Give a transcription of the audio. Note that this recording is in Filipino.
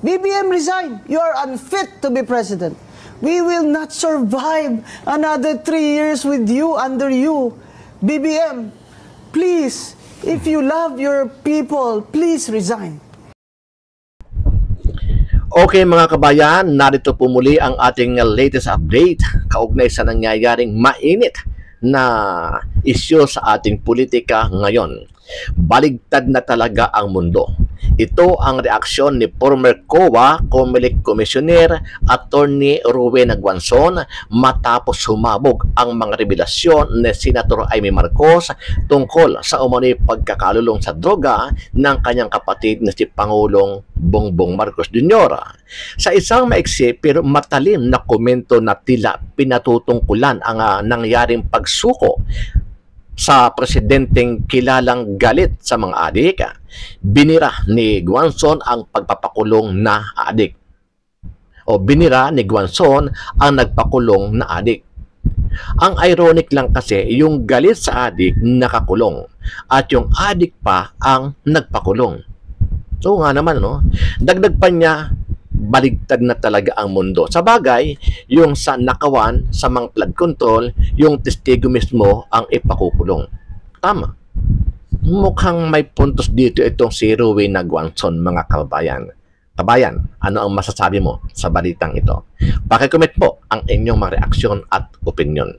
BBM, resign. You are unfit to be president. We will not survive another 3 years with you, under you. BBM, please, if you love your people, please resign. Okay mga kabayan, narito po muli ang ating latest update kaugnay sa nangyayaring mainit na isyu sa ating politika ngayon. Baligtad na talaga ang mundo. Ito ang reaksyon ni former COA Comelec Commissioner Attorney Ruben Aguanzon matapos humabog ang mga revelasyon ni Senator Amy Marcos tungkol sa umano'y pagkakalulong sa droga ng kanyang kapatid na si Pangulong Bongbong Marcos Jr. Sa isang maiksi pero matalim na komento na tila pinatutungkulan ang nangyaring pagsuko sa presidenteng kilalang galit sa mga adik, binira ni Aguanzon ang pagpapakulong na adik. O binira ni Aguanzon ang nagpakulong na adik. Ang ironic lang kasi yung galit sa adik nakakulong at yung adik pa ang nagpakulong. So nga naman, no? Dagdag pa niya, baligtad na talaga ang mundo. Sa bagay, yung sa nakawan, sa mga flood control, yung testigo mismo ang ipakukulong. Tama. Mukhang may puntos dito itong si Ruben Aguanzon, mga kabayan. Kabayan, ano ang masasabi mo sa balitang ito? Paki-comment po ang inyong mga reaksyon at opinion.